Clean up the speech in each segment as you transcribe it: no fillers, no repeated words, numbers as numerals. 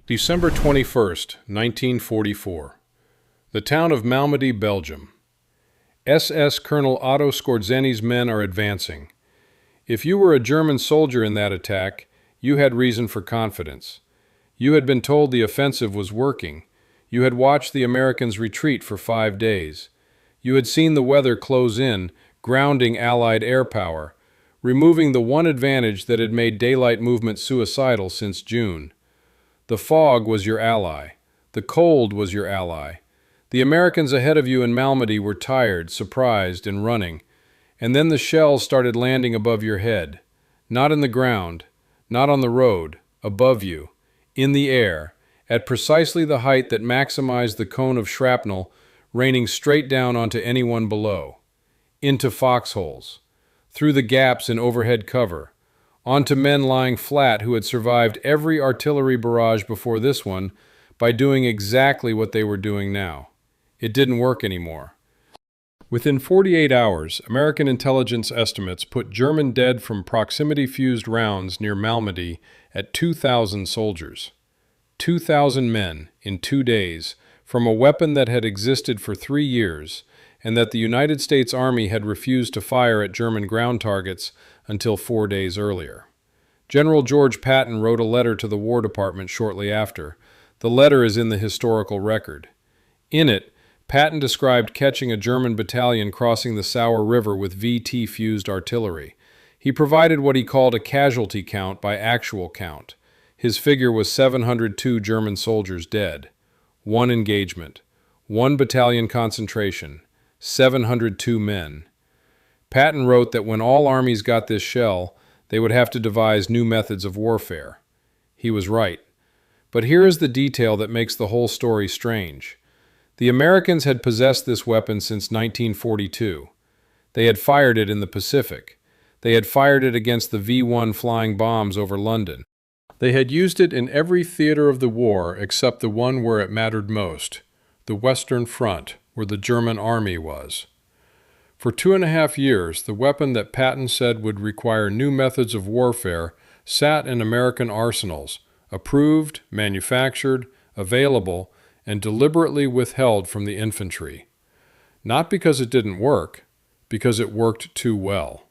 December 21st, 1944. The town of Malmedy, Belgium. SS Colonel Otto Skorzeni's men are advancing. If you were a German soldier in that attack, you had reason for confidence. You had been told the offensive was working. You had watched the Americans retreat for 5 days. You had seen the weather close in, grounding Allied air power, removing the one advantage that had made daylight movement suicidal since June. The fog was your ally. The cold was your ally. The Americans ahead of you in Malmedy were tired, surprised, and running. And then the shells started landing above your head. Not in the ground, not on the road, above you, in the air, at precisely the height that maximized the cone of shrapnel, raining straight down onto anyone below. Into foxholes, through the gaps in overhead cover, onto men lying flat who had survived every artillery barrage before this one by doing exactly what they were doing now. It didn't work anymore. Within 48 hours, American intelligence estimates put German dead from proximity-fused rounds near Malmedy at 2,000 soldiers. 2,000 men, in 2 days, from a weapon that had existed for 3 years, and that the United States Army had refused to fire at German ground targets until 4 days earlier. General George Patton wrote a letter to the War Department shortly after. The letter is in the historical record. In it, Patton described catching a German battalion crossing the Sauer River with VT-fused artillery. He provided what he called a casualty count by actual count. His figure was 702 German soldiers dead. 1 engagement. 1 battalion concentration. 702 men. Patton wrote that when all armies got this shell, they would have to devise new methods of warfare. He was right. But here is the detail that makes the whole story strange. The Americans had possessed this weapon since 1942. They had fired it in the Pacific. They had fired it against the V-1 flying bombs over London. They had used it in every theater of the war except the one where it mattered most, the Western Front, where the German army was. For 2.5 years, the weapon that Patton said would require new methods of warfare sat in American arsenals, approved, manufactured, available, and deliberately withheld from the infantry. Not because it didn't work, because it worked too well.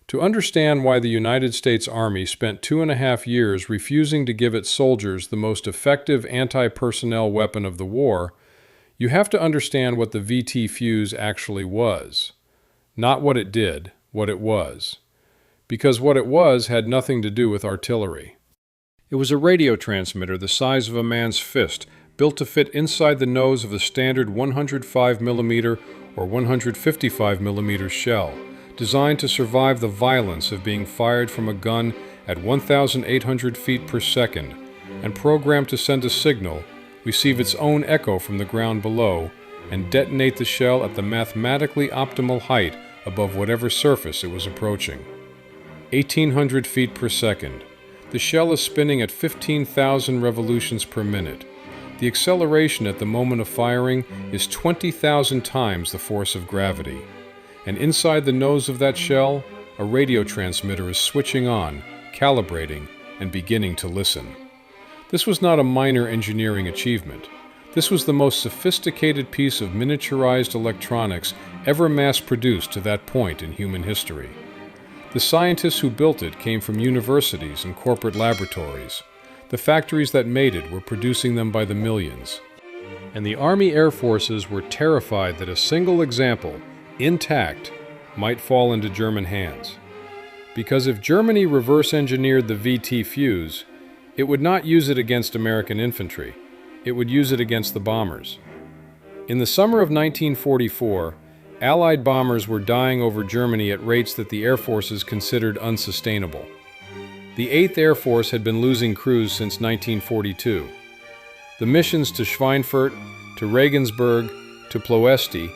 To understand why the United States Army spent 2.5 years refusing to give its soldiers the most effective anti-personnel weapon of the war, you have to understand what the VT fuse actually was. Not what it did, what it was. Because what it was had nothing to do with artillery. It was a radio transmitter the size of a man's fist, built to fit inside the nose of a standard 105mm or 155mm shell, designed to survive the violence of being fired from a gun at 1,800 feet per second, and programmed to send a signal, receive its own echo from the ground below, and detonate the shell at the mathematically optimal height above whatever surface it was approaching. 1,800 feet per second. The shell is spinning at 15,000 revolutions per minute. The acceleration at the moment of firing is 20,000 times the force of gravity. And inside the nose of that shell, a radio transmitter is switching on, calibrating, and beginning to listen. This was not a minor engineering achievement. This was the most sophisticated piece of miniaturized electronics ever mass-produced to that point in human history. The scientists who built it came from universities and corporate laboratories. The factories that made it were producing them by the millions. And the Army Air Forces were terrified that a single example, intact, might fall into German hands. Because if Germany reverse-engineered the VT fuse, it would not use it against American infantry. It would use it against the bombers. In the summer of 1944, Allied bombers were dying over Germany at rates that the Air Forces considered unsustainable. The 8th Air Force had been losing crews since 1942. The missions to Schweinfurt, to Regensburg, to Ploesti,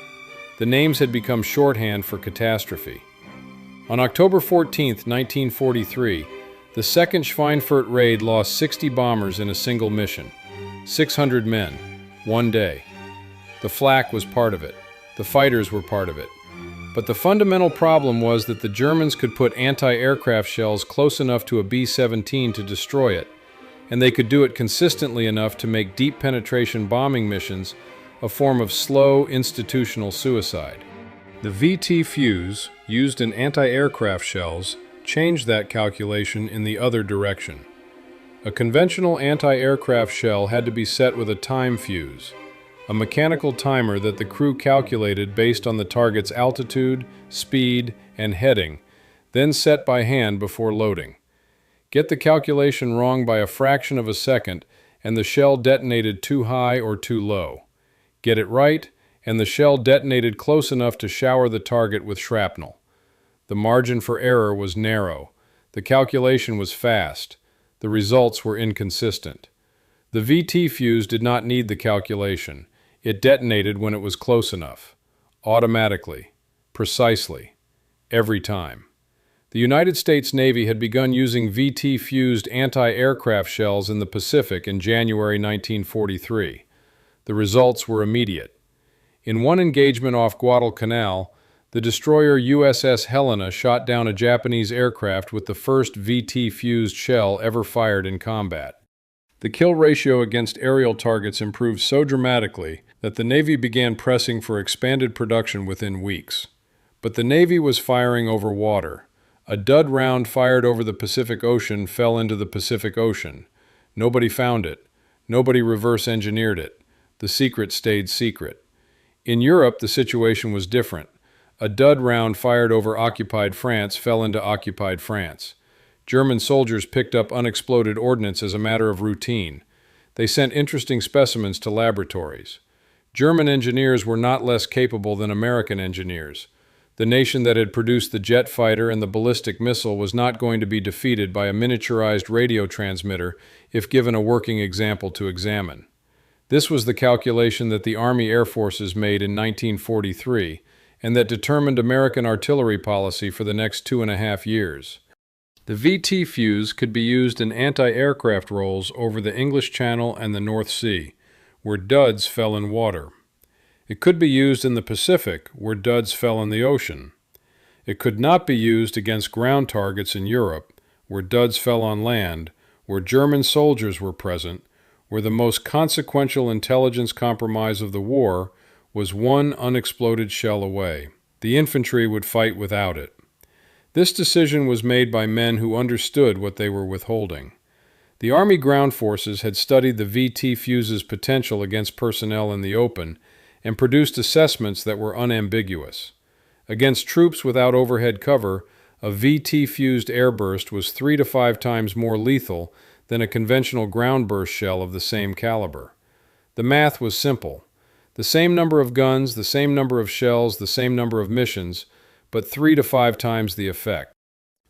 the names had become shorthand for catastrophe. On October 14, 1943, the 2nd Schweinfurt raid lost 60 bombers in a single mission. 600 men, 1 day. The flak was part of it. The fighters were part of it. But the fundamental problem was that the Germans could put anti-aircraft shells close enough to a B-17 to destroy it, and they could do it consistently enough to make deep penetration bombing missions a form of slow, institutional suicide. The VT fuse, used in anti-aircraft shells, changed that calculation in the other direction. A conventional anti-aircraft shell had to be set with a time fuse, a mechanical timer that the crew calculated based on the target's altitude, speed, and heading, then set by hand before loading. Get the calculation wrong by a fraction of a second, and the shell detonated too high or too low. Get it right, and the shell detonated close enough to shower the target with shrapnel. The margin for error was narrow. The calculation was fast. The results were inconsistent. The VT fuse did not need the calculation. It detonated when it was close enough. Automatically. Precisely. Every time. The United States Navy had begun using VT-fused anti-aircraft shells in the Pacific in January 1943. The results were immediate. In one engagement off Guadalcanal, the destroyer USS Helena shot down a Japanese aircraft with the first VT-fused shell ever fired in combat. The kill ratio against aerial targets improved so dramatically that the Navy began pressing for expanded production within weeks. But the Navy was firing over water. A dud round fired over the Pacific Ocean fell into the Pacific Ocean. Nobody found it. Nobody reverse engineered it. The secret stayed secret. In Europe, the situation was different. A dud round fired over occupied France fell into occupied France. German soldiers picked up unexploded ordnance as a matter of routine. They sent interesting specimens to laboratories. German engineers were not less capable than American engineers. The nation that had produced the jet fighter and the ballistic missile was not going to be defeated by a miniaturized radio transmitter if given a working example to examine. This was the calculation that the Army Air Forces made in 1943, and that determined American artillery policy for the next 2.5 years. The VT fuse could be used in anti-aircraft roles over the English Channel and the North Sea, where duds fell in water. It could be used in the Pacific, where duds fell in the ocean. It could not be used against ground targets in Europe, where duds fell on land, where German soldiers were present, where the most consequential intelligence compromise of the war was one unexploded shell away. The infantry would fight without it. This decision was made by men who understood what they were withholding. The Army ground forces had studied the VT fuse's potential against personnel in the open and produced assessments that were unambiguous. Against troops without overhead cover, a VT-fused airburst was 3 to 5 times more lethal than a conventional ground burst shell of the same caliber. The math was simple. The same number of guns, the same number of shells, the same number of missions, but 3 to 5 times the effect.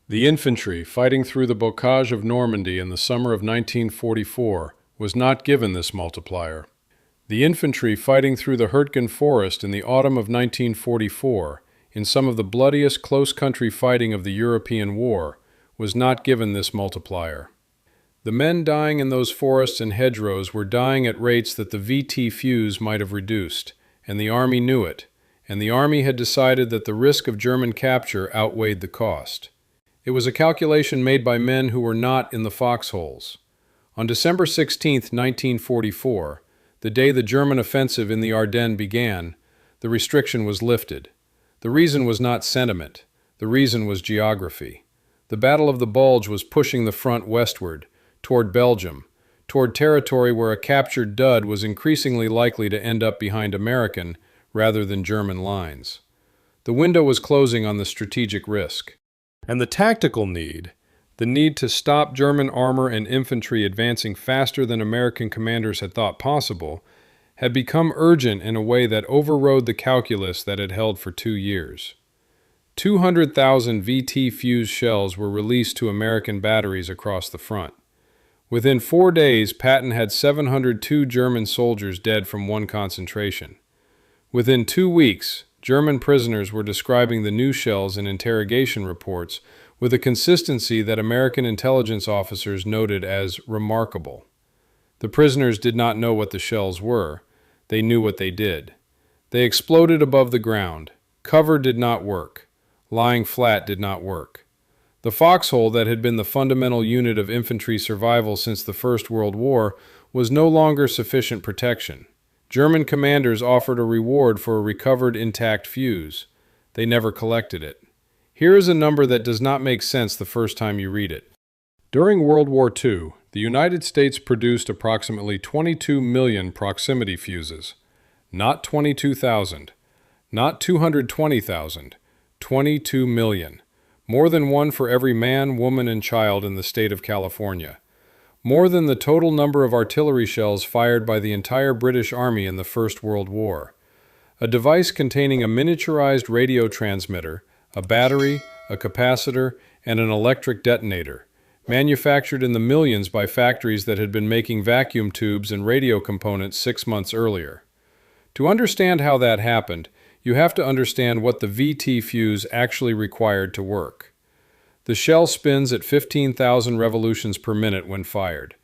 The infantry, fighting through the bocage of Normandy in the summer of 1944, was not given this multiplier. The infantry, fighting through the Hurtgen Forest in the autumn of 1944, in some of the bloodiest close-country fighting of the European War, was not given this multiplier. The men dying in those forests and hedgerows were dying at rates that the VT fuse might have reduced, and the Army knew it, and the Army had decided that the risk of German capture outweighed the cost. It was a calculation made by men who were not in the foxholes. On December 16, 1944, the day the German offensive in the Ardennes began, the restriction was lifted. The reason was not sentiment. The reason was geography. The Battle of the Bulge was pushing the front westward, toward Belgium, toward territory where a captured dud was increasingly likely to end up behind American rather than German lines. The window was closing on the strategic risk. And the tactical need, the need to stop German armor and infantry advancing faster than American commanders had thought possible, had become urgent in a way that overrode the calculus that had held for 2 years. 200,000 VT fused shells were released to American batteries across the front. Within 4 days, Patton had 702 German soldiers dead from one concentration. Within 2 weeks, German prisoners were describing the new shells in interrogation reports with a consistency that American intelligence officers noted as remarkable. The prisoners did not know what the shells were. They knew what they did. They exploded above the ground. Cover did not work. Lying flat did not work. The foxhole that had been the fundamental unit of infantry survival since the First World War was no longer sufficient protection. German commanders offered a reward for a recovered intact fuse. They never collected it. Here is a number that does not make sense the first time you read it. During World War II, the United States produced approximately 22 million proximity fuses. Not 22,000, not 220,000, 22 million. More than one for every man, woman, and child in the state of California. More than the total number of artillery shells fired by the entire British Army in the First World War. A device containing a miniaturized radio transmitter, a battery, a capacitor, and an electric detonator, manufactured in the millions by factories that had been making vacuum tubes and radio components 6 months earlier. To understand how that happened, you have to understand what the VT fuse actually required to work. The shell spins at 15,000 revolutions per minute when fired.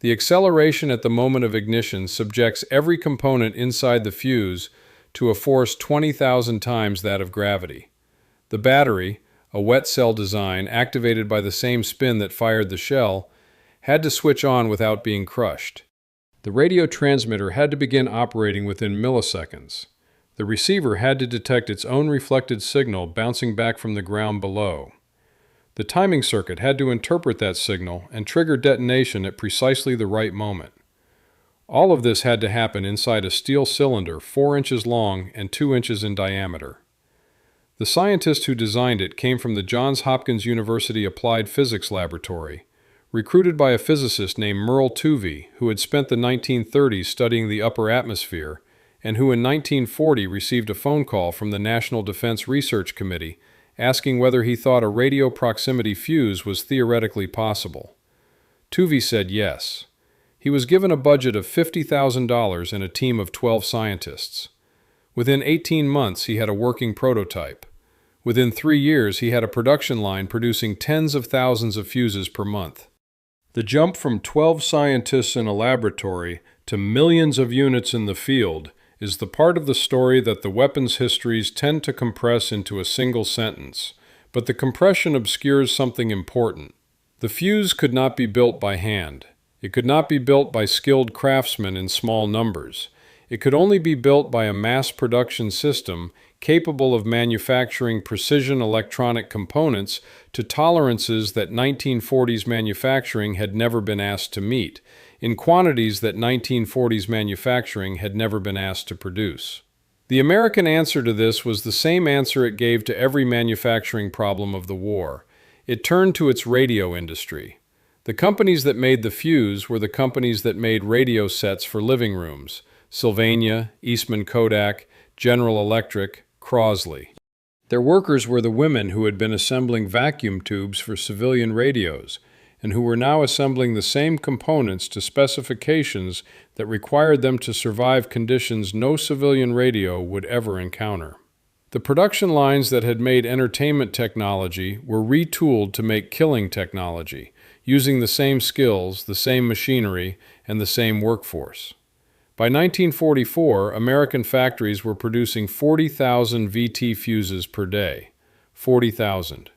The acceleration at the moment of ignition subjects every component inside the fuse to a force 20,000 times that of gravity. The battery, a wet cell design activated by the same spin that fired the shell, had to switch on without being crushed. The radio transmitter had to begin operating within milliseconds. The receiver had to detect its own reflected signal bouncing back from the ground below. The timing circuit had to interpret that signal and trigger detonation at precisely the right moment. All of this had to happen inside a steel cylinder 4 inches long and 2 inches in diameter. The scientist who designed it came from the Johns Hopkins University Applied Physics Laboratory, recruited by a physicist named Merle Tuvey, who had spent the 1930s studying the upper atmosphere, and who in 1940 received a phone call from the National Defense Research Committee asking whether he thought a radio proximity fuse was theoretically possible. Tuvey said yes. He was given a budget of $50,000 and a team of 12 scientists. Within 18 months, he had a working prototype. Within 3 years, he had a production line producing tens of thousands of fuses per month. The jump from 12 scientists in a laboratory to millions of units in the field is the part of the story that the weapons histories tend to compress into a single sentence, but the compression obscures something important. The fuse could not be built by hand. It could not be built by skilled craftsmen in small numbers. It could only be built by a mass production system capable of manufacturing precision electronic components to tolerances that 1940s manufacturing had never been asked to meet, in quantities that 1940s manufacturing had never been asked to produce. The American answer to this was the same answer it gave to every manufacturing problem of the war. It turned to its radio industry. The companies that made the fuse were the companies that made radio sets for living rooms: Sylvania, Eastman Kodak, General Electric, Crosley. Their workers were the women who had been assembling vacuum tubes for civilian radios, and who were now assembling the same components to specifications that required them to survive conditions no civilian radio would ever encounter. The production lines that had made entertainment technology were retooled to make killing technology, using the same skills, the same machinery, and the same workforce. By 1944, American factories were producing 40,000 VT fuses per day. 40,000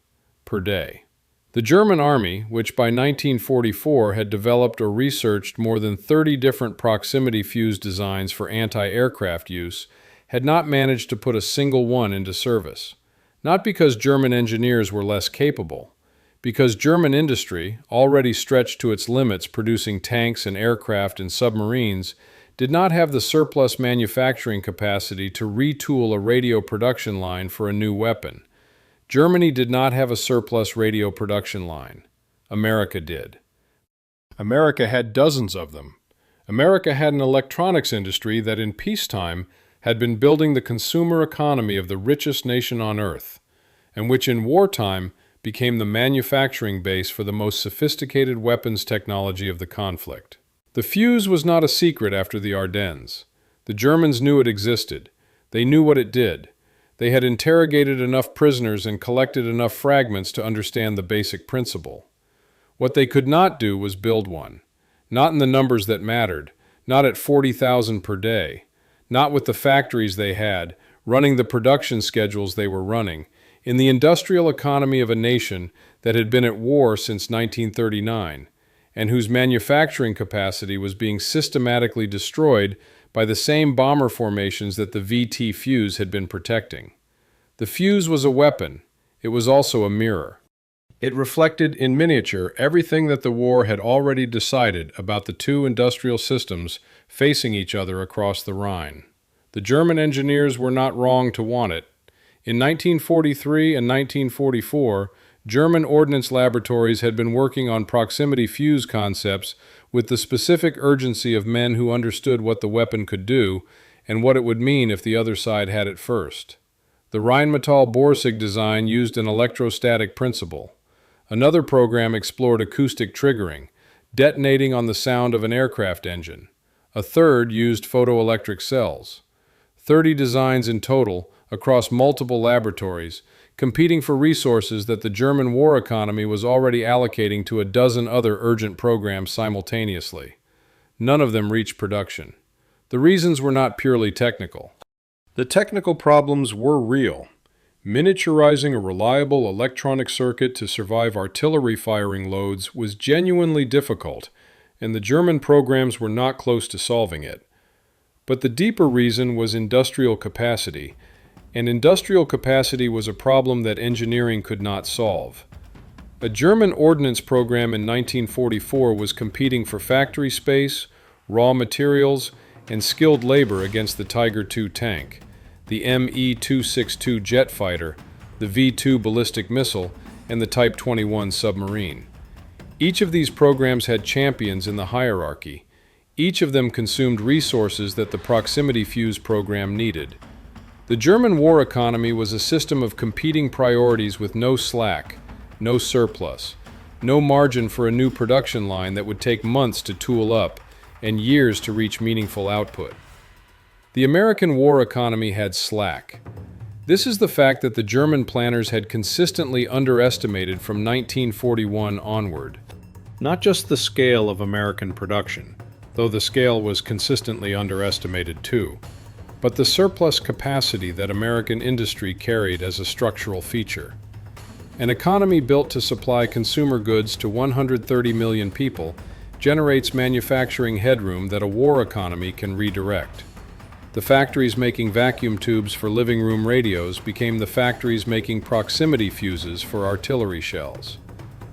per day. The German Army, which by 1944 had developed or researched more than 30 different proximity fuse designs for anti-aircraft use, had not managed to put a single one into service. Not because German engineers were less capable, because German industry, already stretched to its limits producing tanks and aircraft and submarines, did not have the surplus manufacturing capacity to retool a radio production line for a new weapon. Germany did not have a surplus radio production line. America did. America had dozens of them. America had an electronics industry that in peacetime had been building the consumer economy of the richest nation on earth, and which in wartime became the manufacturing base for the most sophisticated weapons technology of the conflict. The fuse was not a secret after the Ardennes. The Germans knew it existed. They knew what it did. They had interrogated enough prisoners and collected enough fragments to understand the basic principle. What they could not do was build one. Not in the numbers that mattered, not at 40,000 per day, not with the factories they had, running the production schedules they were running, In the industrial economy of a nation that had been at war since 1939, and whose manufacturing capacity was being systematically destroyed by the same bomber formations that the VT fuse had been protecting. The fuse was a weapon. It was also a mirror. It reflected in miniature everything that the war had already decided about the two industrial systems facing each other across the Rhine. The German engineers were not wrong to want it. In 1943 and 1944, German ordnance laboratories had been working on proximity fuse concepts with the specific urgency of men who understood what the weapon could do and what it would mean if the other side had it first. The Rheinmetall-Borsig design used an electrostatic principle. Another program explored acoustic triggering, detonating on the sound of an aircraft engine. A third used photoelectric cells. 30 designs in total, across multiple laboratories, competing for resources that the German war economy was already allocating to a dozen other urgent programs simultaneously. None of them reached production. The reasons were not purely technical. The technical problems were real. Miniaturizing a reliable electronic circuit to survive artillery firing loads was genuinely difficult, and the German programs were not close to solving it. But the deeper reason was industrial capacity, and industrial capacity was a problem that engineering could not solve. A German ordnance program in 1944 was competing for factory space, raw materials, and skilled labor against the Tiger II tank, the Me-262 jet fighter, the V-2 ballistic missile, and the Type 21 submarine. Each of these programs had champions in the hierarchy. Each of them consumed resources that the proximity fuse program needed. The German war economy was a system of competing priorities with no slack, no surplus, no margin for a new production line that would take months to tool up and years to reach meaningful output. The American war economy had slack. This is the fact that the German planners had consistently underestimated from 1941 onward. Not just the scale of American production, though the scale was consistently underestimated too, but the surplus capacity that American industry carried as a structural feature. An economy built to supply consumer goods to 130 million people generates manufacturing headroom that a war economy can redirect. The factories making vacuum tubes for living room radios became the factories making proximity fuses for artillery shells.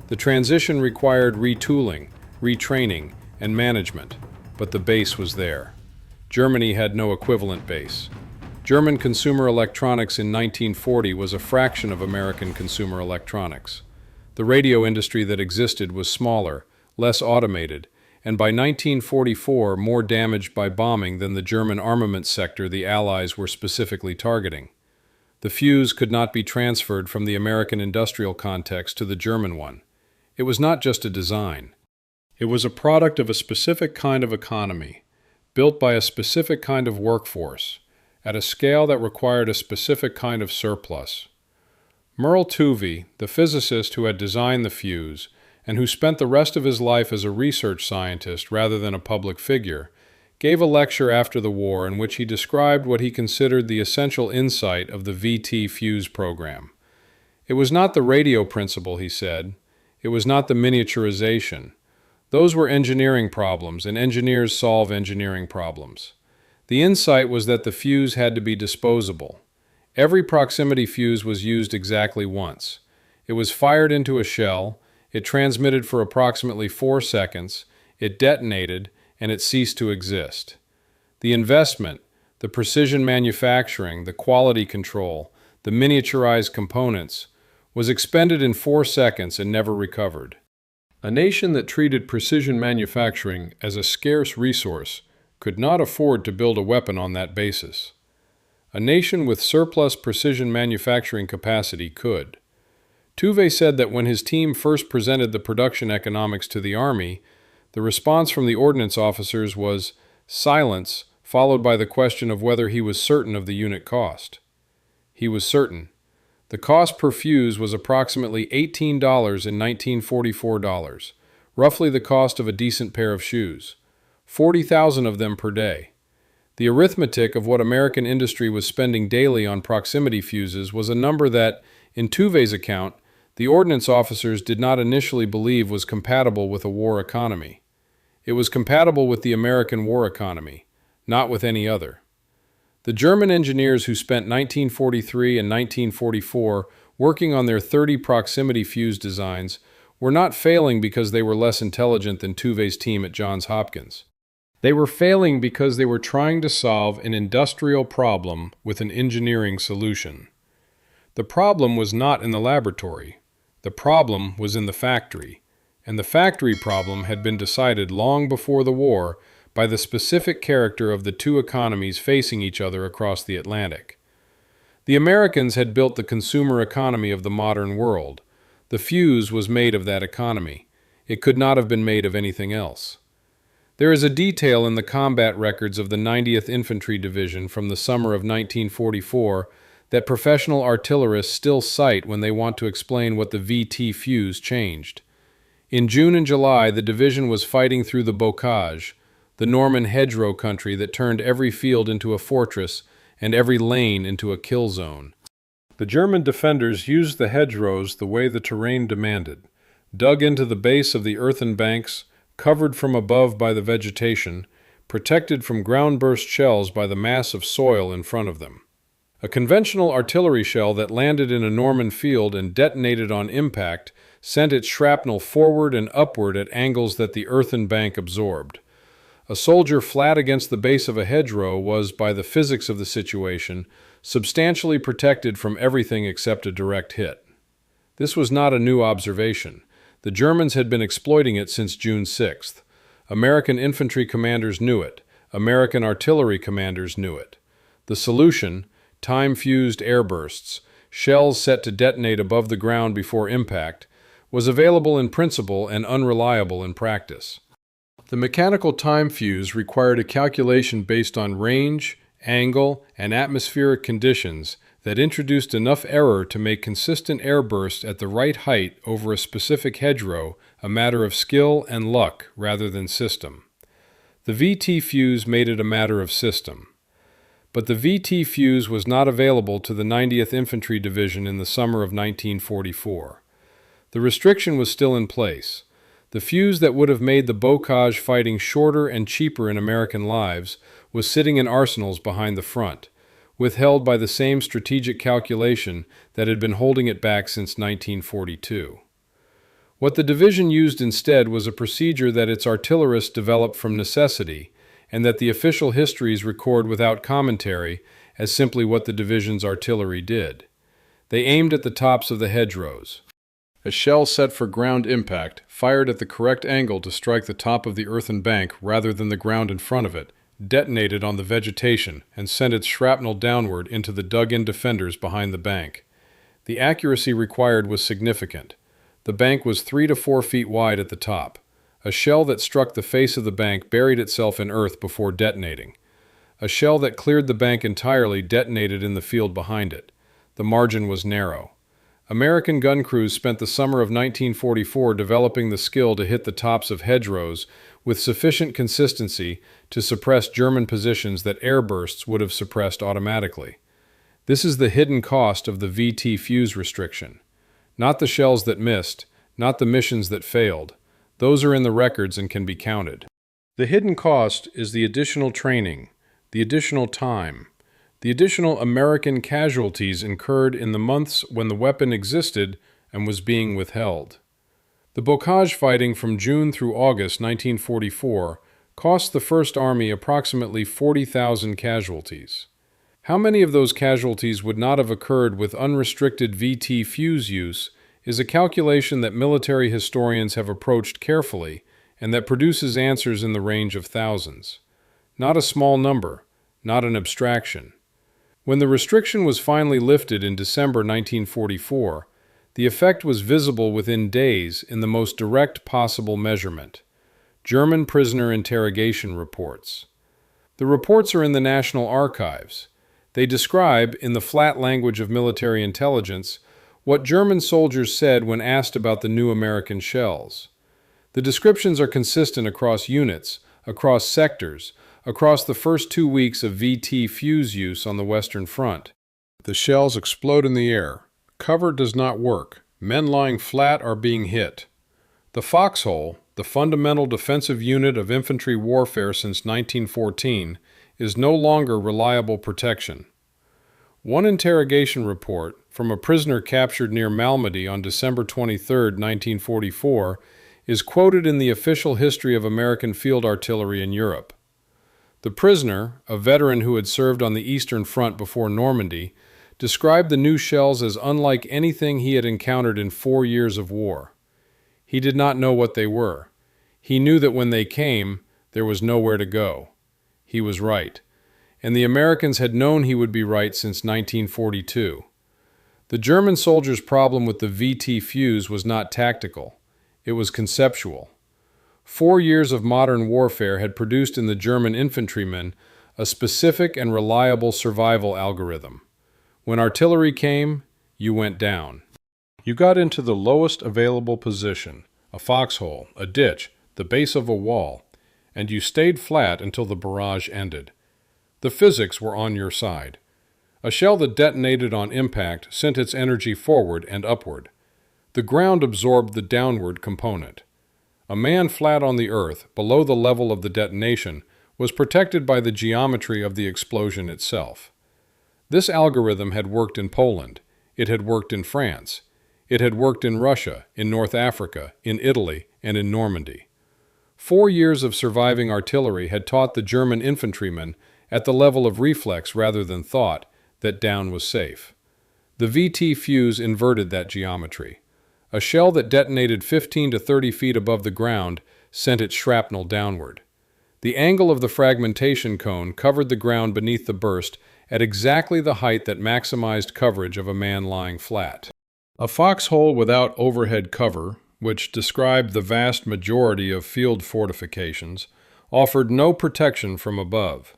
The transition required retooling, retraining, and management, but the base was there. Germany had no equivalent base. German consumer electronics in 1940 was a fraction of American consumer electronics. The radio industry that existed was smaller, less automated, and by 1944 more damaged by bombing than the German armament sector the Allies were specifically targeting. The fuse could not be transferred from the American industrial context to the German one. It was not just a design. It was a product of a specific kind of economy, built by a specific kind of workforce, at a scale that required a specific kind of surplus. Merle Tuvey, the physicist who had designed the fuse, and who spent the rest of his life as a research scientist rather than a public figure, gave a lecture after the war in which he described what he considered the essential insight of the VT fuse program. It was not the radio principle, he said. It was not the miniaturization. Those were engineering problems, and engineers solve engineering problems. The insight was that the fuse had to be disposable. Every proximity fuse was used exactly once. It was fired into a shell, it transmitted for approximately 4 seconds, it detonated, and it ceased to exist. The investment, the precision manufacturing, the quality control, the miniaturized components, was expended in 4 seconds and never recovered. A nation that treated precision manufacturing as a scarce resource could not afford to build a weapon on that basis. A nation with surplus precision manufacturing capacity could. Tuvey said that when his team first presented the production economics to the Army, the response from the ordnance officers was silence, followed by the question of whether he was certain of the unit cost. He was certain. The cost per fuse was approximately $18 in 1944 dollars, roughly the cost of a decent pair of shoes, 40,000 of them per day. The arithmetic of what American industry was spending daily on proximity fuses was a number that, In Tuve's account, the ordnance officers did not initially believe was compatible with a war economy. It was compatible with the American war economy, not with any other. The German engineers who spent 1943 and 1944 working on their 30 proximity fuse designs were not failing because they were less intelligent than Tuve's team at Johns Hopkins. They were failing because they were trying to solve an industrial problem with an engineering solution. The problem was not in the laboratory. The problem was in the factory, and the factory problem had been decided long before the war by the specific character of the two economies facing each other across the Atlantic. The Americans had built the consumer economy of the modern world. The fuse was made of that economy. It could not have been made of anything else. There is a detail in the combat records of the 90th Infantry Division from the summer of 1944 that professional artillerists still cite when they want to explain what the VT fuse changed. In June and July, the division was fighting through the bocage, the Norman hedgerow country that turned every field into a fortress and every lane into a kill zone. The German defenders used the hedgerows the way the terrain demanded, dug into the base of the earthen banks, covered from above by the vegetation, protected from ground-burst shells by the mass of soil in front of them. A conventional artillery shell that landed in a Norman field and detonated on impact sent its shrapnel forward and upward at angles that the earthen bank absorbed. A soldier flat against the base of a hedgerow was, by the physics of the situation, substantially protected from everything except a direct hit. This was not a new observation. The Germans had been exploiting it since June 6th. American infantry commanders knew it. American artillery commanders knew it. The solution, time-fused airbursts, shells set to detonate above the ground before impact, was available in principle and unreliable in practice. The mechanical time fuse required a calculation based on range, angle, and atmospheric conditions that introduced enough error to make consistent airbursts at the right height over a specific hedgerow a matter of skill and luck rather than system. The VT fuse made it a matter of system. But the VT fuse was not available to the 90th Infantry Division in the summer of 1944. The restriction was still in place. The fuse that would have made the bocage fighting shorter and cheaper in American lives was sitting in arsenals behind the front, withheld by the same strategic calculation that had been holding it back since 1942. What the division used instead was a procedure that its artillerists developed from necessity, and that the official histories record without commentary as simply what the division's artillery did. They aimed at the tops of the hedgerows. A shell set for ground impact, fired at the correct angle to strike the top of the earthen bank rather than the ground in front of it, detonated on the vegetation and sent its shrapnel downward into the dug-in defenders behind the bank. The accuracy required was significant. The bank was 3 to 4 feet wide at the top. A shell that struck the face of the bank buried itself in earth before detonating. A shell that cleared the bank entirely detonated in the field behind it. The margin was narrow. American gun crews spent the summer of 1944 developing the skill to hit the tops of hedgerows with sufficient consistency to suppress German positions that airbursts would have suppressed automatically. This is the hidden cost of the VT fuse restriction. Not the shells that missed, not the missions that failed. Those are in the records and can be counted. The hidden cost is the additional training, the additional time, the additional American casualties incurred in the months when the weapon existed and was being withheld. The bocage fighting from June through August 1944 cost the First Army approximately 40,000 casualties. How many of those casualties would not have occurred with unrestricted VT fuse use is a calculation that military historians have approached carefully and that produces answers in the range of thousands. Not a small number, not an abstraction. When the restriction was finally lifted in December 1944, the effect was visible within days in the most direct possible measurement. German prisoner interrogation reports. The reports are in the National Archives. They describe, in the flat language of military intelligence, what German soldiers said when asked about the new American shells. The descriptions are consistent across units, across sectors, across the first 2 weeks of VT fuse use on the Western Front. The shells explode in the air, Cover does not work. Men lying flat are being hit. The foxhole, the fundamental defensive unit of infantry warfare since 1914, is no longer reliable protection. One interrogation report from a prisoner captured near Malmedy on December 23, 1944, is quoted in the official history of American field artillery in Europe. The prisoner, a veteran who had served on the Eastern Front before Normandy, described the new shells as unlike anything he had encountered in 4 years of war. He did not know what they were. He knew that when they came, there was nowhere to go. He was right. And the Americans had known he would be right since 1942. The German soldiers' problem with the VT fuse was not tactical. It was conceptual. 4 years of modern warfare had produced in the German infantrymen a specific and reliable survival algorithm. When artillery came, you went down. You got into the lowest available position, a foxhole, a ditch, the base of a wall, and you stayed flat until the barrage ended. The physics were on your side. A shell that detonated on impact sent its energy forward and upward. The ground absorbed the downward component. A man flat on the earth, below the level of the detonation, was protected by the geometry of the explosion itself. This algorithm had worked in Poland. It had worked in France. It had worked in Russia, in North Africa, in Italy, and in Normandy. 4 years of surviving artillery had taught the German infantrymen, at the level of reflex rather than thought, that down was safe. The VT fuse inverted that geometry. A shell that detonated 15 to 30 feet above the ground sent its shrapnel downward. The angle of the fragmentation cone covered the ground beneath the burst at exactly the height that maximized coverage of a man lying flat. A foxhole without overhead cover, which described the vast majority of field fortifications, offered no protection from above.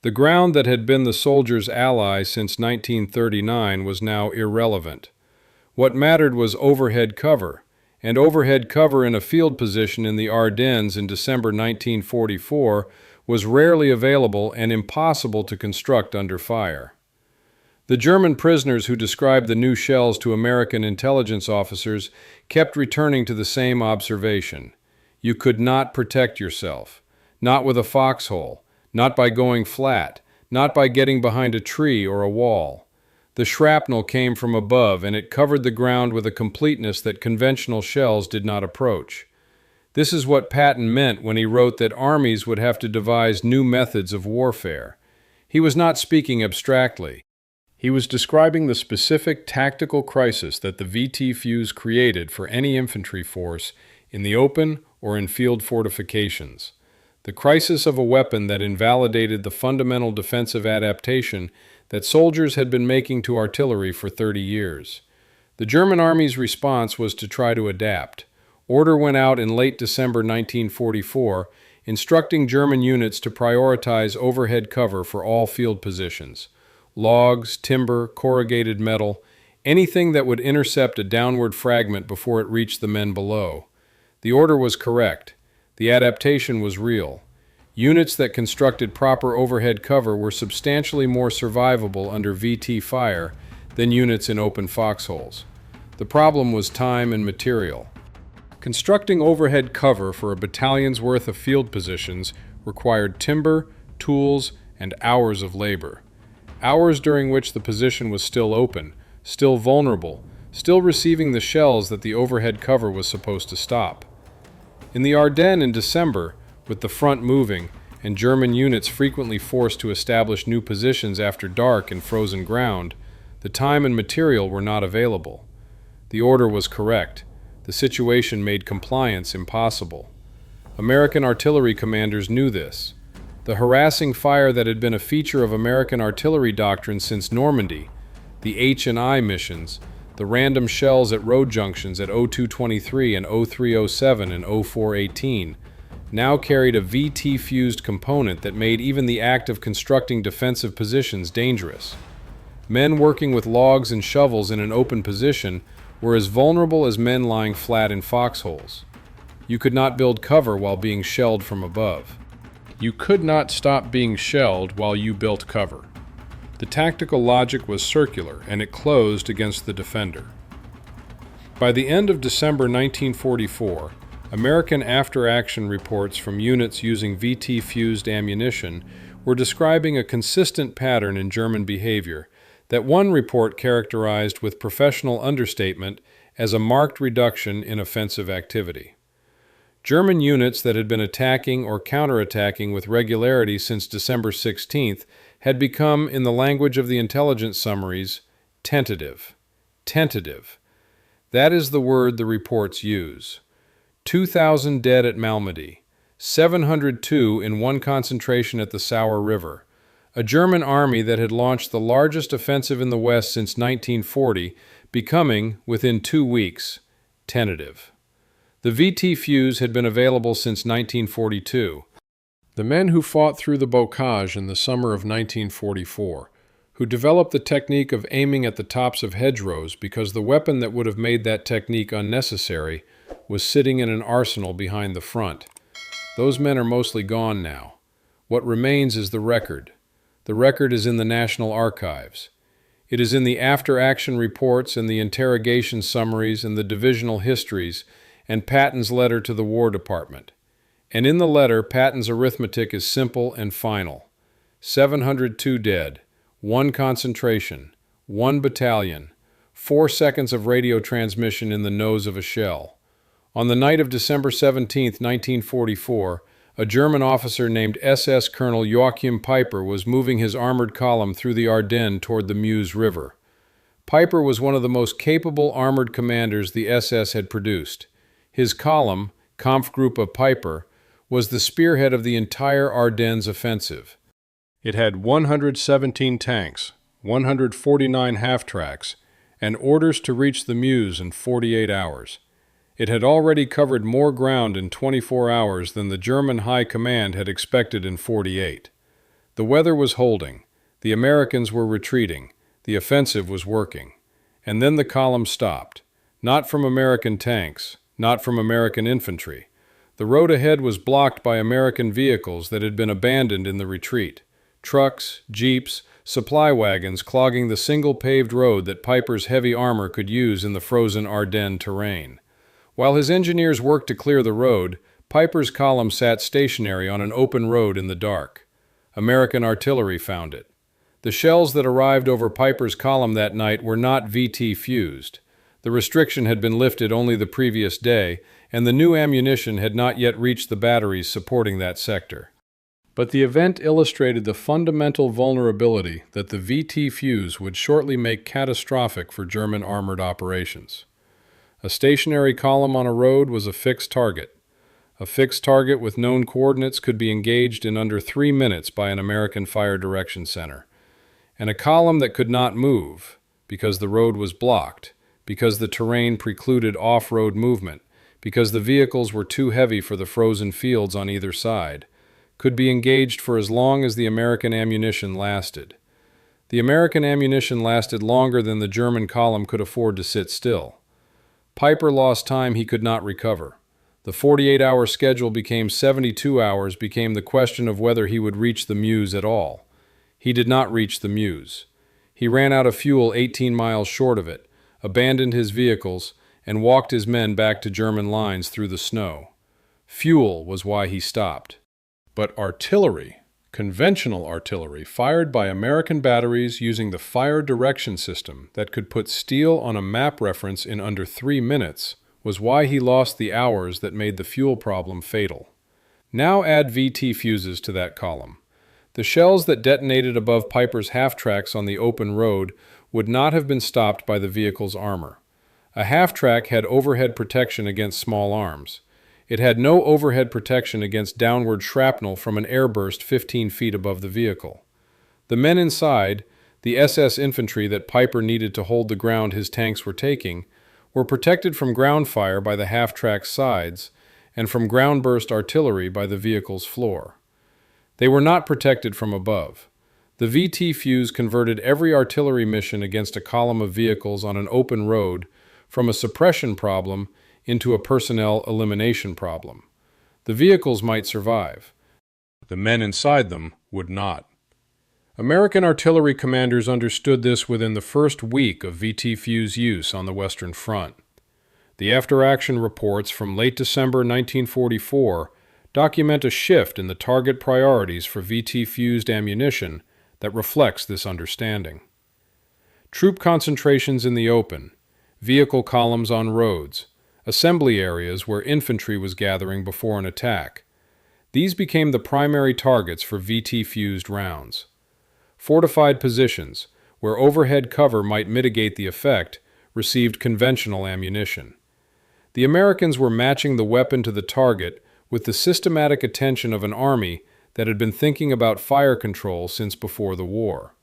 The ground that had been the soldiers' ally since 1939 was now irrelevant. What mattered was overhead cover, and overhead cover in a field position in the Ardennes in December 1944 was rarely available and impossible to construct under fire. The German prisoners who described the new shells to American intelligence officers kept returning to the same observation. You could not protect yourself, not with a foxhole, not by going flat, not by getting behind a tree or a wall. The shrapnel came from above, and it covered the ground with a completeness that conventional shells did not approach. This is what Patton meant when he wrote that armies would have to devise new methods of warfare. He was not speaking abstractly. He was describing the specific tactical crisis that the VT fuse created for any infantry force in the open or in field fortifications. The crisis of a weapon that invalidated the fundamental defensive adaptation that soldiers had been making to artillery for 30 years. The German army's response was to try to adapt. Order went out in late December 1944, instructing German units to prioritize overhead cover for all field positions. Logs, timber, corrugated metal, anything that would intercept a downward fragment before it reached the men below. The order was correct. The adaptation was real. Units that constructed proper overhead cover were substantially more survivable under VT fire than units in open foxholes. The problem was time and material. Constructing overhead cover for a battalion's worth of field positions required timber, tools, and hours of labor. Hours during which the position was still open, still vulnerable, still receiving the shells that the overhead cover was supposed to stop. In the Ardennes in December, with the front moving and German units frequently forced to establish new positions after dark in frozen ground, the time and material were not available. The order was correct. The situation made compliance impossible. American artillery commanders knew this. The harassing fire that had been a feature of American artillery doctrine since Normandy, the H&I missions, the random shells at road junctions at 0223 and 0307 and 0418, now carried a VT-fused component that made even the act of constructing defensive positions dangerous. Men working with logs and shovels in an open position were as vulnerable as men lying flat in foxholes. You could not build cover while being shelled from above. You could not stop being shelled while you built cover. The tactical logic was circular, and it closed against the defender. By the end of December 1944, American after-action reports from units using VT-fused ammunition were describing a consistent pattern in German behavior that one report characterized with professional understatement as a marked reduction in offensive activity. German units that had been attacking or counterattacking with regularity since December 16th had become, in the language of the intelligence summaries, tentative. Tentative. That is the word the reports use. 2,000 dead at Malmedy, 702 in one concentration at the Sauer River. A German army that had launched the largest offensive in the West since 1940, becoming, within 2 weeks, tentative. The VT fuse had been available since 1942. The men who fought through the bocage in the summer of 1944, who developed the technique of aiming at the tops of hedgerows because the weapon that would have made that technique unnecessary was sitting in an arsenal behind the front. Those men are mostly gone now. What remains is the record. The record is in the National Archives. It is in the after-action reports and the interrogation summaries and the divisional histories and Patton's letter to the War Department. And in the letter, Patton's arithmetic is simple and final. 702 dead, 1 concentration, 1 battalion, 4 seconds of radio transmission in the nose of a shell. On the night of December 17, 1944, a German officer named SS Colonel Joachim Peiper was moving his armored column through the Ardennes toward the Meuse River. Peiper was one of the most capable armored commanders the SS had produced. His column, Kampfgruppe Peiper, was the spearhead of the entire Ardennes offensive. It had 117 tanks, 149 half-tracks, and orders to reach the Meuse in 48 hours. It had already covered more ground in 24 hours than the German High Command had expected in 48. The weather was holding, the Americans were retreating, the offensive was working. And then the column stopped. Not from American tanks, not from American infantry. The road ahead was blocked by American vehicles that had been abandoned in the retreat. Trucks, jeeps, supply wagons clogging the single paved road that Peiper's heavy armor could use in the frozen Ardennes terrain. While his engineers worked to clear the road, Peiper's column sat stationary on an open road in the dark. American artillery found it. The shells that arrived over Peiper's column that night were not VT fused. The restriction had been lifted only the previous day, and the new ammunition had not yet reached the batteries supporting that sector. But the event illustrated the fundamental vulnerability that the VT fuse would shortly make catastrophic for German armored operations. A stationary column on a road was a fixed target. A fixed target with known coordinates could be engaged in under 3 minutes by an American Fire Direction Center. And a column that could not move, because the road was blocked, because the terrain precluded off-road movement, because the vehicles were too heavy for the frozen fields on either side, could be engaged for as long as the American ammunition lasted. The American ammunition lasted longer than the German column could afford to sit still. Peiper lost time he could not recover. The 48-hour schedule became 72 hours, became the question of whether he would reach the Meuse at all. He did not reach the Meuse. He ran out of fuel 18 miles short of it, abandoned his vehicles, and walked his men back to German lines through the snow. Fuel was why he stopped. But artillery, conventional artillery fired by American batteries using the fire direction system that could put steel on a map reference in under 3 minutes, was why he lost the hours that made the fuel problem fatal. Now add VT fuses to that column. The shells that detonated above Peiper's half-tracks on the open road would not have been stopped by the vehicle's armor. A half-track had overhead protection against small arms. It had no overhead protection against downward shrapnel from an airburst 15 feet above the vehicle. The men inside, the SS infantry that Peiper needed to hold the ground his tanks were taking, were protected from ground fire by the half-track's sides and from ground-burst artillery by the vehicle's floor. They were not protected from above. The VT fuse converted every artillery mission against a column of vehicles on an open road from a suppression problem into a personnel elimination problem. The vehicles might survive. The men inside them would not. American artillery commanders understood this within the first week of VT fuse use on the Western Front. The after-action reports from late December 1944 document a shift in the target priorities for VT-fused ammunition that reflects this understanding. Troop concentrations in the open, vehicle columns on roads, assembly areas where infantry was gathering before an attack. These became the primary targets for VT-fused rounds. Fortified positions, where overhead cover might mitigate the effect, received conventional ammunition. The Americans were matching the weapon to the target with the systematic attention of an army that had been thinking about fire control since before the war.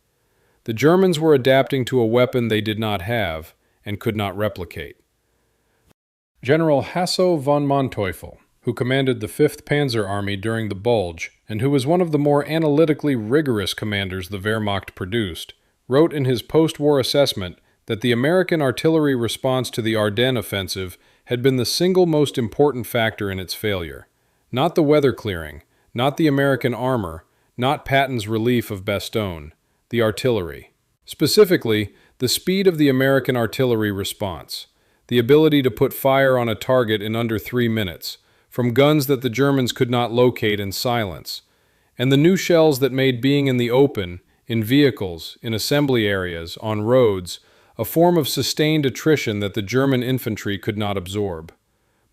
The Germans were adapting to a weapon they did not have and could not replicate. General Hasso von Manteuffel, who commanded the 5th Panzer Army during the Bulge and who was one of the more analytically rigorous commanders the Wehrmacht produced, wrote in his post-war assessment that the American artillery response to the Ardennes offensive had been the single most important factor in its failure. Not the weather clearing, not the American armor, not Patton's relief of Bastogne, the artillery. Specifically, the speed of the American artillery response, the ability to put fire on a target in under 3 minutes, from guns that the Germans could not locate and silence, and the new shells that made being in the open, in vehicles, in assembly areas, on roads, a form of sustained attrition that the German infantry could not absorb.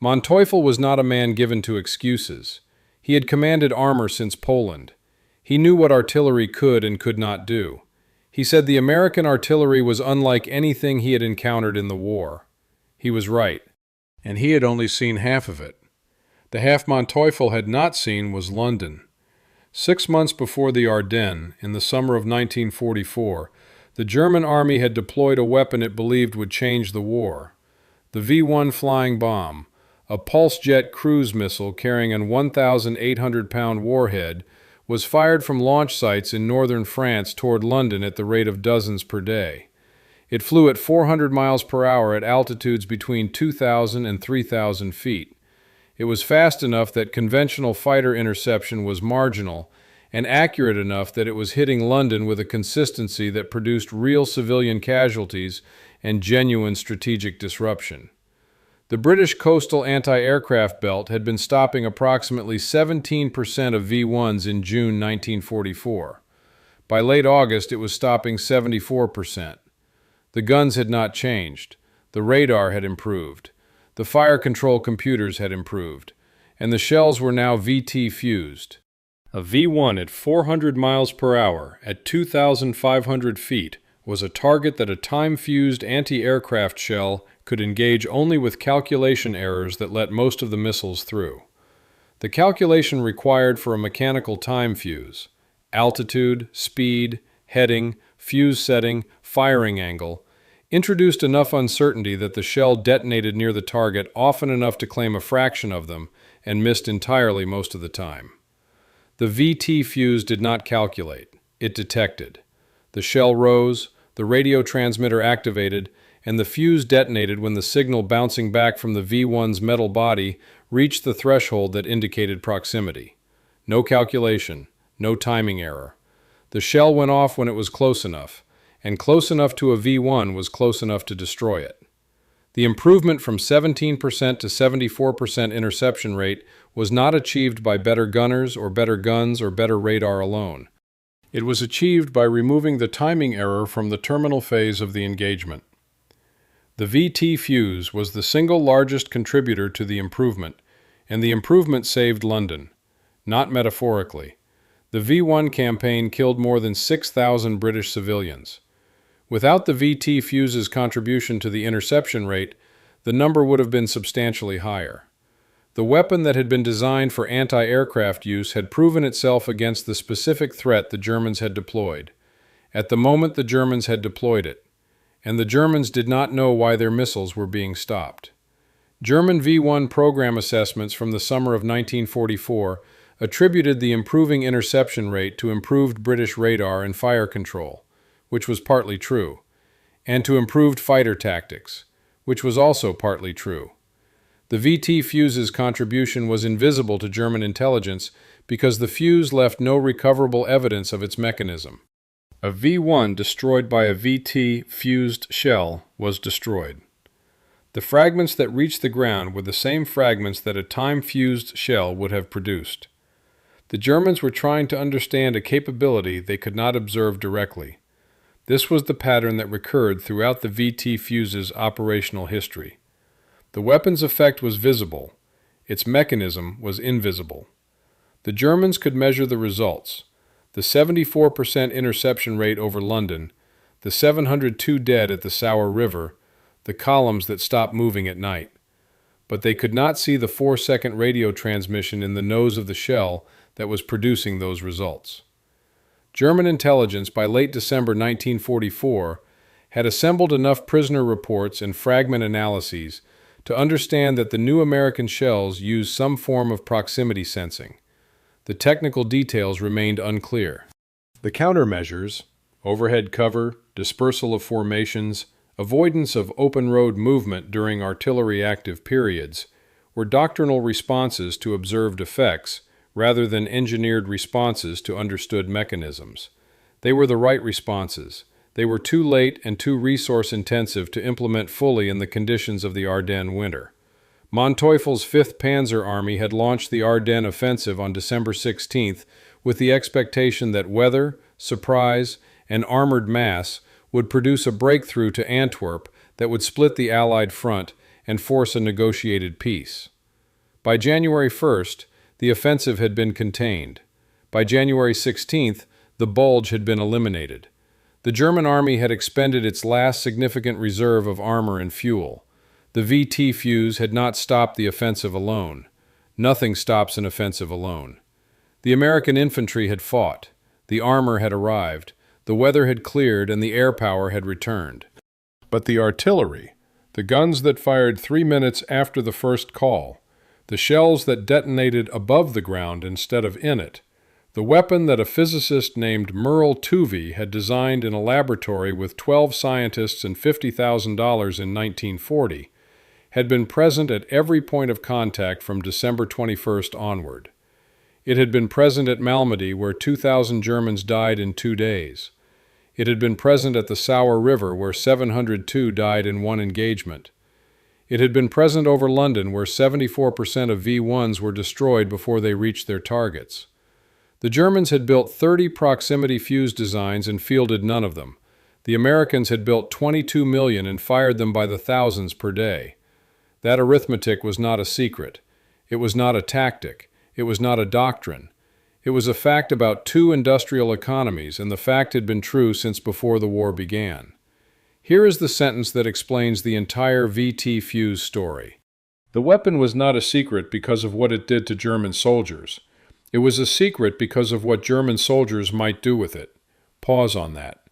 Manteuffel was not a man given to excuses. He had commanded armor since Poland. He knew what artillery could and could not do. He said the American artillery was unlike anything he had encountered in the war. He was right, and he had only seen half of it. The half Manteuffel had not seen was London. 6 months before the Ardennes, in the summer of 1944, the German army had deployed a weapon it believed would change the war. The V-1 flying bomb, a pulse-jet cruise missile carrying an 1,800-pound warhead, was fired from launch sites in northern France toward London at the rate of dozens per day. It flew at 400 miles per hour at altitudes between 2,000 and 3,000 feet. It was fast enough that conventional fighter interception was marginal, and accurate enough that it was hitting London with a consistency that produced real civilian casualties and genuine strategic disruption. The British coastal anti-aircraft belt had been stopping approximately 17% of V-1s in June 1944. By late August, it was stopping 74%. The guns had not changed. The radar had improved. The fire control computers had improved. And the shells were now VT fused. A V-1 at 400 miles per hour at 2,500 feet was a target that a time-fused anti-aircraft shell could engage only with calculation errors that let most of the missiles through. The calculation required for a mechanical time fuse, altitude, speed, heading, fuse setting, firing angle, introduced enough uncertainty that the shell detonated near the target often enough to claim a fraction of them and missed entirely most of the time. The VT fuse did not calculate. It detected. The shell rose, the radio transmitter activated, and the fuse detonated when the signal bouncing back from the V-1's metal body reached the threshold that indicated proximity. No calculation, no timing error. The shell went off when it was close enough, and close enough to a V-1 was close enough to destroy it. The improvement from 17% to 74% interception rate was not achieved by better gunners or better guns or better radar alone. It was achieved by removing the timing error from the terminal phase of the engagement. The VT fuse was the single largest contributor to the improvement, and the improvement saved London. Not metaphorically. The V-1 campaign killed more than 6,000 British civilians. Without the VT fuse's contribution to the interception rate, the number would have been substantially higher. The weapon that had been designed for anti-aircraft use had proven itself against the specific threat the Germans had deployed. At the moment the Germans had deployed it, and the Germans did not know why their missiles were being stopped. German V-1 program assessments from the summer of 1944 attributed the improving interception rate to improved British radar and fire control, which was partly true, and to improved fighter tactics, which was also partly true. The VT fuse's contribution was invisible to German intelligence because the fuse left no recoverable evidence of its mechanism. A V-1 destroyed by a VT fused shell was destroyed. The fragments that reached the ground were the same fragments that a time-fused shell would have produced. The Germans were trying to understand a capability they could not observe directly. This was the pattern that recurred throughout the VT fuse's operational history. The weapon's effect was visible. Its mechanism was invisible. The Germans could measure the results: the 74% interception rate over London, the 702 dead at the Sour River, the columns that stopped moving at night. But they could not see the 4-second radio transmission in the nose of the shell that was producing those results. German intelligence by late December 1944 had assembled enough prisoner reports and fragment analyses to understand that the new American shells used some form of proximity sensing. The technical details remained unclear. The countermeasures, overhead cover, dispersal of formations, avoidance of open road movement during artillery active periods, were doctrinal responses to observed effects rather than engineered responses to understood mechanisms. They were the right responses. They were too late and too resource-intensive to implement fully in the conditions of the Ardennes winter. Manteuffel's 5th Panzer Army had launched the Ardennes offensive on December 16th with the expectation that weather, surprise, and armored mass would produce a breakthrough to Antwerp that would split the Allied front and force a negotiated peace. By January 1st, the offensive had been contained. By January 16th, the bulge had been eliminated. The German army had expended its last significant reserve of armor and fuel. The VT fuse had not stopped the offensive alone. Nothing stops an offensive alone. The American infantry had fought. The armor had arrived. The weather had cleared and the air power had returned. But the artillery, the guns that fired 3 minutes after the first call, the shells that detonated above the ground instead of in it, the weapon that a physicist named Merle Tuvey had designed in a laboratory with 12 scientists and $50,000 in 1940, had been present at every point of contact from December 21st onward. It had been present at Malmedy, where 2,000 Germans died in 2 days. It had been present at the Sour River, where 702 died in one engagement. It had been present over London, where 74% of V-1s were destroyed before they reached their targets. The Germans had built 30 proximity fuse designs and fielded none of them. The Americans had built 22 million and fired them by the thousands per day. That arithmetic was not a secret. It was not a tactic. It was not a doctrine. It was a fact about 2 industrial economies, and the fact had been true since before the war began. Here is the sentence that explains the entire VT fuse story. The weapon was not a secret because of what it did to German soldiers. It was a secret because of what German soldiers might do with it. Pause on that.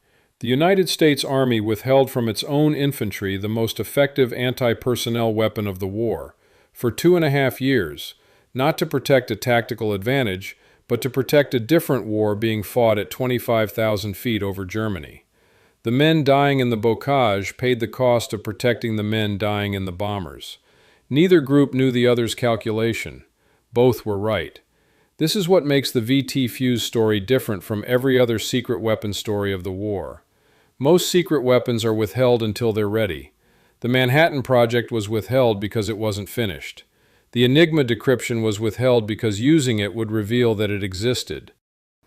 The United States Army withheld from its own infantry the most effective anti-personnel weapon of the war, for 2.5 years, not to protect a tactical advantage, but to protect a different war being fought at 25,000 feet over Germany. The men dying in the bocage paid the cost of protecting the men dying in the bombers. Neither group knew the other's calculation. Both were right. This is what makes the VT fuse story different from every other secret weapon story of the war. Most secret weapons are withheld until they're ready. The Manhattan Project was withheld because it wasn't finished. The Enigma decryption was withheld because using it would reveal that it existed.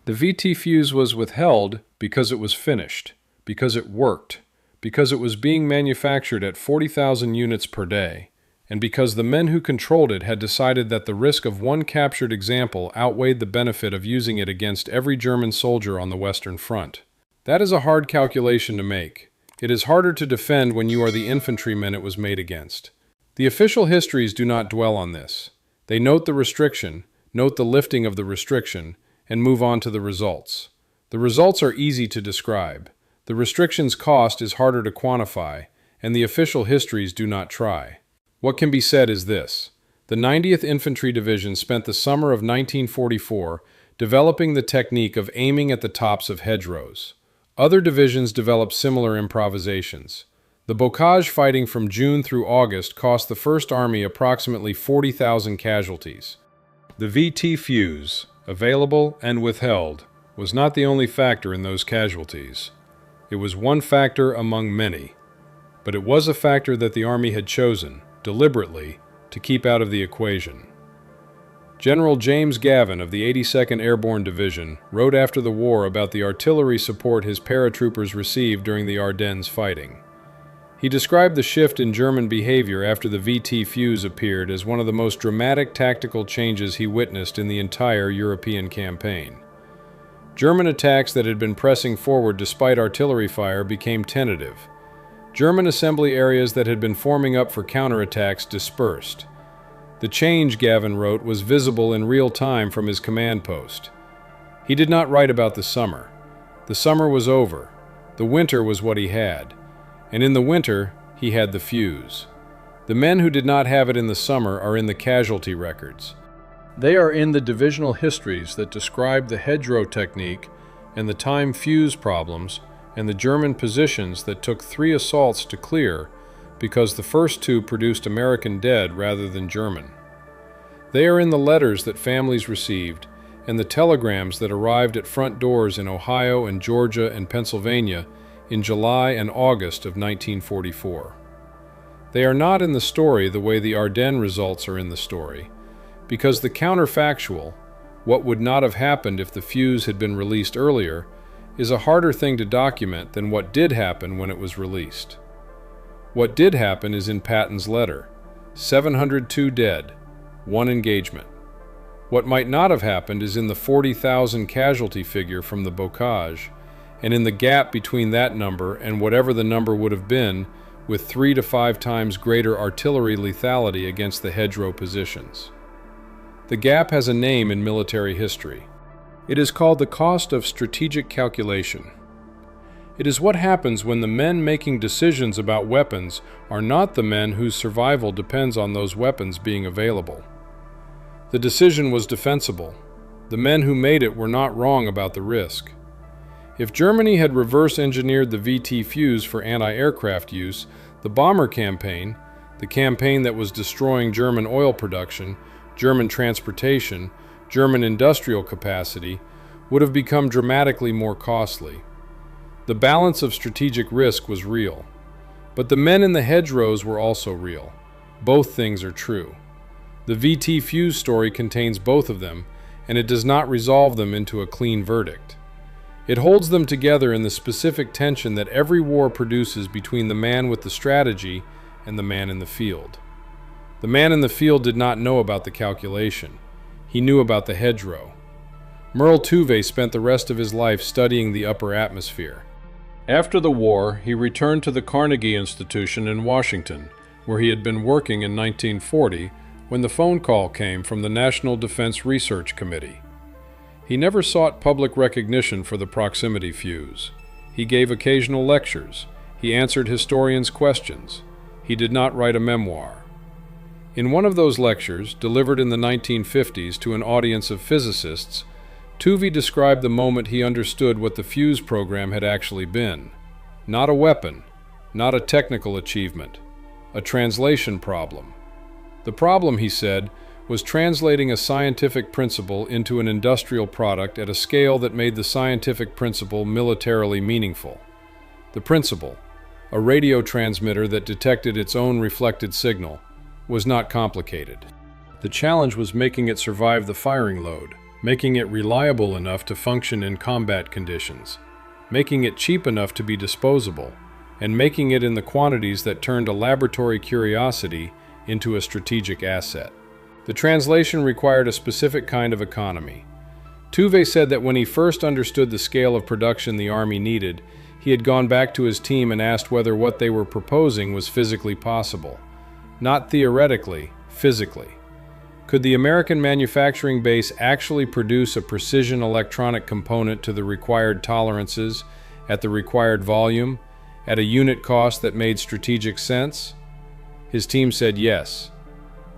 The VT fuse was withheld because it was finished, because it worked, because it was being manufactured at 40,000 units per day, and because the men who controlled it had decided that the risk of one captured example outweighed the benefit of using it against every German soldier on the Western Front. That is a hard calculation to make. It is harder to defend when you are the infantrymen it was made against. The official histories do not dwell on this. They note the restriction, note the lifting of the restriction, and move on to the results. The results are easy to describe. The restriction's cost is harder to quantify, and the official histories do not try. What can be said is this. The 90th Infantry Division spent the summer of 1944 developing the technique of aiming at the tops of hedgerows. Other divisions developed similar improvisations. The bocage fighting from June through August cost the First Army approximately 40,000 casualties. The VT fuse, available and withheld, was not the only factor in those casualties. It was one factor among many, but it was a factor that the Army had chosen, deliberately, to keep out of the equation. General James Gavin of the 82nd Airborne Division wrote after the war about the artillery support his paratroopers received during the Ardennes fighting. He described the shift in German behavior after the VT fuse appeared as one of the most dramatic tactical changes he witnessed in the entire European campaign. German attacks that had been pressing forward despite artillery fire became tentative. German assembly areas that had been forming up for counterattacks dispersed. The change, Gavin wrote, was visible in real time from his command post. He did not write about the summer. The summer was over. The winter was what he had. And in the winter, he had the fuse. The men who did not have it in the summer are in the casualty records. They are in the divisional histories that describe the hedgerow technique and the time fuse problems and the German positions that took 3 assaults to clear because the first 2 produced American dead rather than German. They are in the letters that families received and the telegrams that arrived at front doors in Ohio and Georgia and Pennsylvania in July and August of 1944. They are not in the story the way the Ardennes results are in the story, because the counterfactual, what would not have happened if the fuse had been released earlier, is a harder thing to document than what did happen when it was released. What did happen is in Patton's letter: 702 dead, 1 engagement. What might not have happened is in the 40,000 casualty figure from the bocage, and in the gap between that number and whatever the number would have been, with 3 to 5 times greater artillery lethality against the hedgerow positions. The gap has a name in military history. It is called the cost of strategic calculation. It is what happens when the men making decisions about weapons are not the men whose survival depends on those weapons being available. The decision was defensible. The men who made it were not wrong about the risk. If Germany had reverse-engineered the VT fuse for anti-aircraft use, the bomber campaign, the campaign that was destroying German oil production, German transportation, German industrial capacity, would have become dramatically more costly. The balance of strategic risk was real. But the men in the hedgerows were also real. Both things are true. The VT fuse story contains both of them, and it does not resolve them into a clean verdict. It holds them together in the specific tension that every war produces between the man with the strategy and the man in the field. The man in the field did not know about the calculation. He knew about the hedgerow. Merle Tuve spent the rest of his life studying the upper atmosphere. After the war, he returned to the Carnegie Institution in Washington, where he had been working in 1940 when the phone call came from the National Defense Research Committee. He never sought public recognition for the proximity fuse. He gave occasional lectures. He answered historians' questions. He did not write a memoir. In one of those lectures, delivered in the 1950s to an audience of physicists, Tuve described the moment he understood what the fuse program had actually been. Not a weapon, not a technical achievement, a translation problem. The problem, he said, was translating a scientific principle into an industrial product at a scale that made the scientific principle militarily meaningful. The principle, a radio transmitter that detected its own reflected signal, was not complicated. The challenge was making it survive the firing load, making it reliable enough to function in combat conditions, making it cheap enough to be disposable, and making it in the quantities that turned a laboratory curiosity into a strategic asset. The translation required a specific kind of economy. Tuve said that when he first understood the scale of production the Army needed, he had gone back to his team and asked whether what they were proposing was physically possible. Not theoretically, physically. Could the American manufacturing base actually produce a precision electronic component to the required tolerances, at the required volume, at a unit cost that made strategic sense? His team said yes.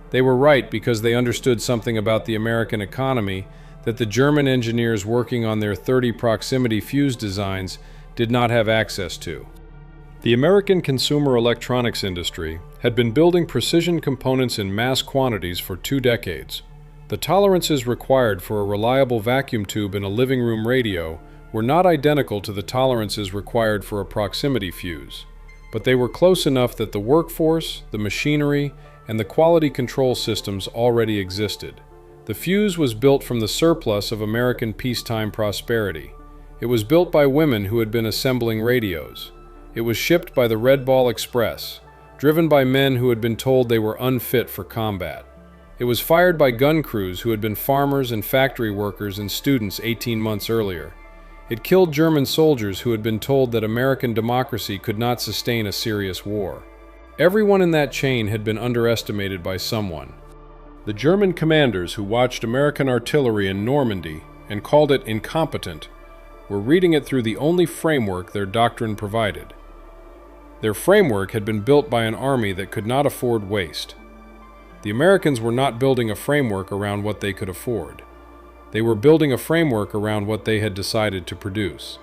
They were right because they understood something about the American economy that the German engineers working on their 30 proximity fuse designs did not have access to. The American consumer electronics industry had been building precision components in mass quantities for 2 decades. The tolerances required for a reliable vacuum tube in a living room radio were not identical to the tolerances required for a proximity fuse, but they were close enough that the workforce, the machinery, and the quality control systems already existed. The fuse was built from the surplus of American peacetime prosperity. It was built by women who had been assembling radios. It was shipped by the Red Ball Express, driven by men who had been told they were unfit for combat. It was fired by gun crews who had been farmers and factory workers and students 18 months earlier. It killed German soldiers who had been told that American democracy could not sustain a serious war. Everyone in that chain had been underestimated by someone. The German commanders who watched American artillery in Normandy and called it incompetent were reading it through the only framework their doctrine provided. Their framework had been built by an army that could not afford waste. The Americans were not building a framework around what they could afford. They were building a framework around what they had decided to produce.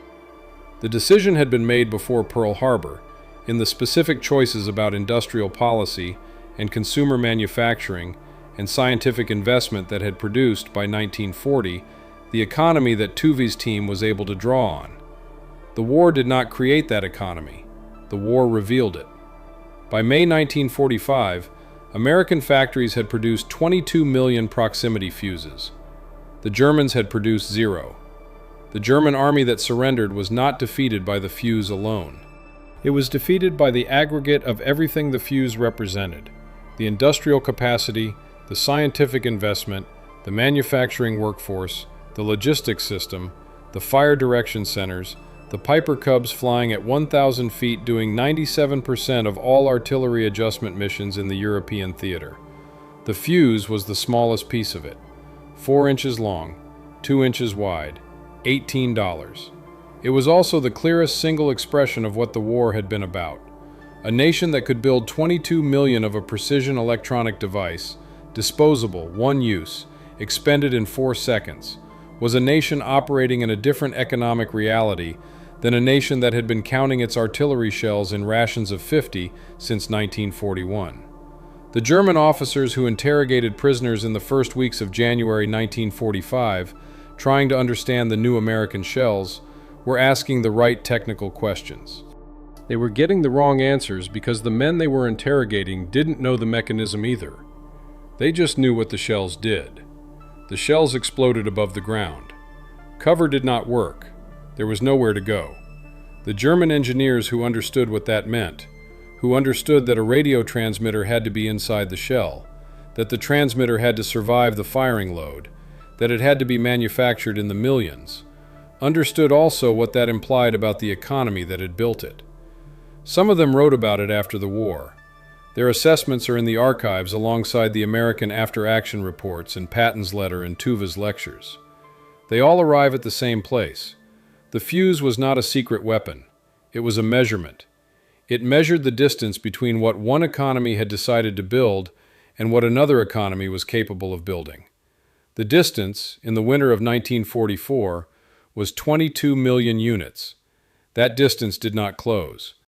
The decision had been made before Pearl Harbor, in the specific choices about industrial policy and consumer manufacturing and scientific investment that had produced, by 1940, the economy that Tuvey's team was able to draw on. The war did not create that economy. The war revealed it. By May 1945, American factories had produced 22 million proximity fuses. The Germans had produced 0. The German army that surrendered was not defeated by the fuse alone. It was defeated by the aggregate of everything the fuse represented: the industrial capacity, the scientific investment, the manufacturing workforce, the logistics system, the fire direction centers, the Piper Cubs flying at 1,000 feet doing 97% of all artillery adjustment missions in the European theater. The fuse was the smallest piece of it. 4 inches long, 2 inches wide, $18. It was also the clearest single expression of what the war had been about. A nation that could build 22 million of a precision electronic device, disposable, one use, expended in 4 seconds, was a nation operating in a different economic reality than a nation that had been counting its artillery shells in rations of 50 since 1941. The German officers who interrogated prisoners in the first weeks of January 1945, trying to understand the new American shells, were asking the right technical questions. They were getting the wrong answers because the men they were interrogating didn't know the mechanism either. They just knew what the shells did. The shells exploded above the ground. Cover did not work. There was nowhere to go. The German engineers who understood what that meant, who understood that a radio transmitter had to be inside the shell, that the transmitter had to survive the firing load, that it had to be manufactured in the millions, understood also what that implied about the economy that had built it. Some of them wrote about it after the war. Their assessments are in the archives alongside the American after-action reports and Patton's letter and Tuvey's lectures. They all arrive at the same place. The fuse was not a secret weapon. It was a measurement. It measured the distance between what one economy had decided to build and what another economy was capable of building. The distance, in the winter of 1944, was 22 million units. That distance did not close.